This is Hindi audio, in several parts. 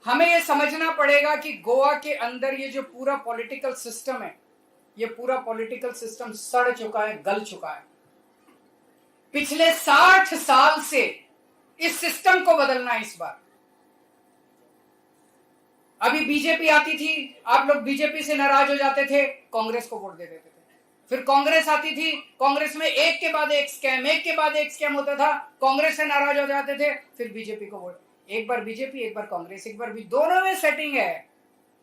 हमें ये समझना पड़ेगा कि गोवा के अंदर ये जो पूरा पॉलिटिकल सिस्टम है, ये पूरा पॉलिटिकल सिस्टम सड़ चुका है, गल चुका है। पिछले 60 साल से इस सिस्टम को बदलना है इस बार। अभी बीजेपी आती थी, आप लोग बीजेपी से नाराज हो जाते थे, कांग्रेस को वोट दे देते थे। फिर कांग्रेस आती थी, कांग्रेस में एक के बाद एक स्कैम होता था, कांग्रेस से नाराज हो जाते थे, फिर बीजेपी को वोट। एक बार बीजेपी, एक बार कांग्रेस, एक बार भी, दोनों में सेटिंग है।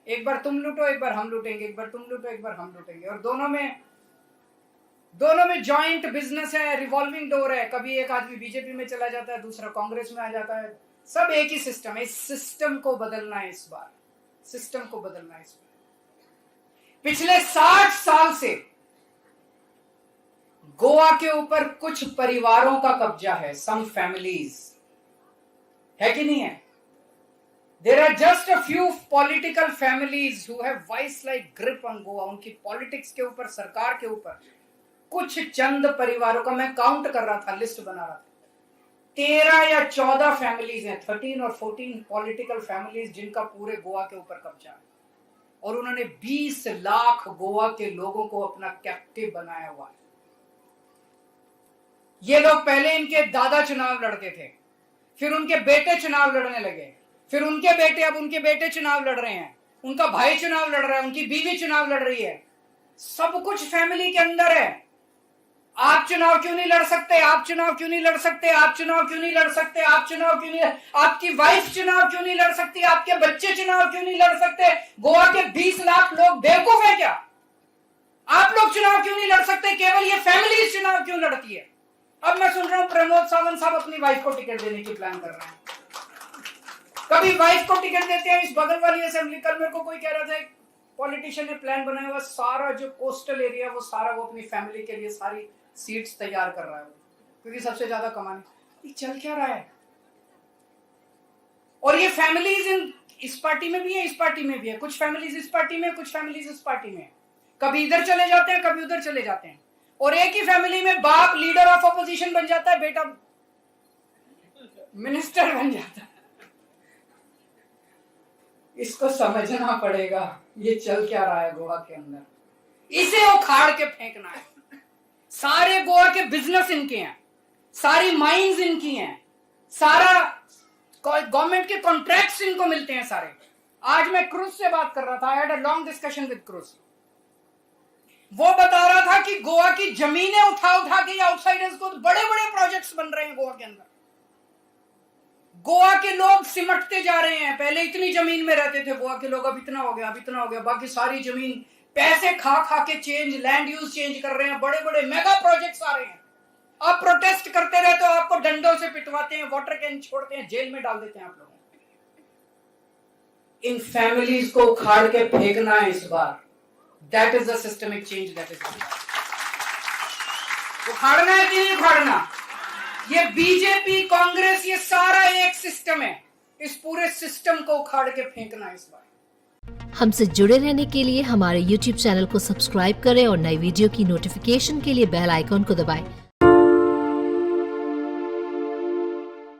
एक बार तुम लूटो, एक बार हम लूटेंगे, एक बार तुम लूटो, एक बार हम लूटेंगे। और दोनों में जॉइंट बिजनेस है, रिवॉल्विंग डोर है। कभी एक आदमी बीजेपी में चला जाता है, दूसरा कांग्रेस में आ जाता है। सब एक ही सिस्टम है। इस सिस्टम को बदलना है इस बार, सिस्टम को बदलना है इस बार। पिछले 60 साल से गोवा के ऊपर कुछ परिवारों का कब्जा है, सम फैमिलीज, है कि नहीं है? There are just a few political families who have vice-like grip on Goa. उनकी पॉलिटिक्स के ऊपर, सरकार के ऊपर कुछ चंद परिवारों का, मैं काउंट कर रहा था, लिस्ट बना रहा था, 13 या 14 फैमिलीज हैं, 13 और 14 पॉलिटिकल फैमिलीज जिनका पूरे गोवा के ऊपर कब्जा है। और उन्होंने 20 लाख गोवा के लोगों को अपना कैप्टिव बनाया हुआ है। ये लोग, पहले इनके दादा चुनाव लड़ते थे, फिर उनके बेटे चुनाव लड़ने लगे, फिर उनके बेटे, अब उनके बेटे चुनाव लड़ रहे हैं, उनका भाई चुनाव लड़ रहा है, उनकी बीवी चुनाव लड़ रही है। सब कुछ फैमिली के अंदर है। आप चुनाव क्यों नहीं लड़ सकते? आप चुनाव क्यों नहीं लड़ सकते? आप चुनाव क्यों नहीं लड़ सकते? आप चुनाव क्यों नहीं, आपकी वाइफ चुनाव क्यों नहीं लड़ सकती? आपके बच्चे चुनाव क्यों नहीं लड़ सकते? गोवा के 20 लाख लोग बेवकूफ है क्या? आप लोग चुनाव क्यों नहीं लड़ सकते? केवल ये फैमिली चुनाव क्यों लड़ती है? अब मैं सुन रहा हूं प्रमोद सावंत साहब अपनी वाइफ को टिकट देने की प्लान कर रहे हैं। कभी वाइफ को टिकट देते हैं, इस बगल वाली असेंबली। कल मेरे को कोई कह रहा था, एक पॉलिटिशियन ने प्लान बनाया हुआ, सारा जो कोस्टल एरिया वो सारा वो अपनी फैमिली के लिए सारी सीट्स तैयार कर रहा है, क्योंकि सबसे ज्यादा कमाने। ये चल क्या रहा है? और ये फैमिलीज इस पार्टी में भी है, इस पार्टी में भी है। कुछ फैमिलीज इस पार्टी में, कुछ फैमिलीज इस पार्टी में। कभी इधर चले जाते हैं, कभी उधर चले जाते हैं। और एक ही फैमिली में बाप लीडर ऑफ अपोजिशन बन जाता है, बेटा मिनिस्टर बन जाता है। इसको समझना पड़ेगा ये चल क्या रहा है गोवा के अंदर। इसे उखाड़ के फेंकना है। सारे गोवा के बिजनेस इनके हैं, सारी माइंस इनकी हैं, सारा गवर्नमेंट के कॉन्ट्रैक्ट्स इनको मिलते हैं सारे। आज मैं क्रूज से बात कर रहा था, I had a long discussion with cruise. वो बता रहा था कि गोवा की जमीनें उठा के आउटसाइडर्स को, बड़े बड़े प्रोजेक्ट्स बन रहे हैं गोवा के अंदर। गोवा के लोग सिमटते जा रहे हैं। पहले इतनी जमीन में रहते थे गोवा के लोग, अब इतना हो गया, अब इतना हो गया। बाकी सारी जमीन पैसे खा के चेंज, लैंड यूज चेंज कर रहे हैं। बड़े बड़े मेगा प्रोजेक्ट्स आ रहे हैं। आप प्रोटेस्ट करते रहे तो आपको डंडों से पिटवाते हैं, वाटर कैन छोड़ते हैं, जेल में डाल देते हैं आप लोगों को। इन फैमिलीज को उखाड़ के फेंकना है इस बार। That is the systemic change, that is उखाड़ना है कि नहीं उखाड़ना? ये बीजेपी, कांग्रेस, ये सारा एक सिस्टम है। इस पूरे सिस्टम को उखाड़ के फेंकना है इस बार। हमसे जुड़े रहने के लिए हमारे YouTube चैनल को सब्सक्राइब करें और नई वीडियो की नोटिफिकेशन के लिए बेल आइकॉन को दबाएं।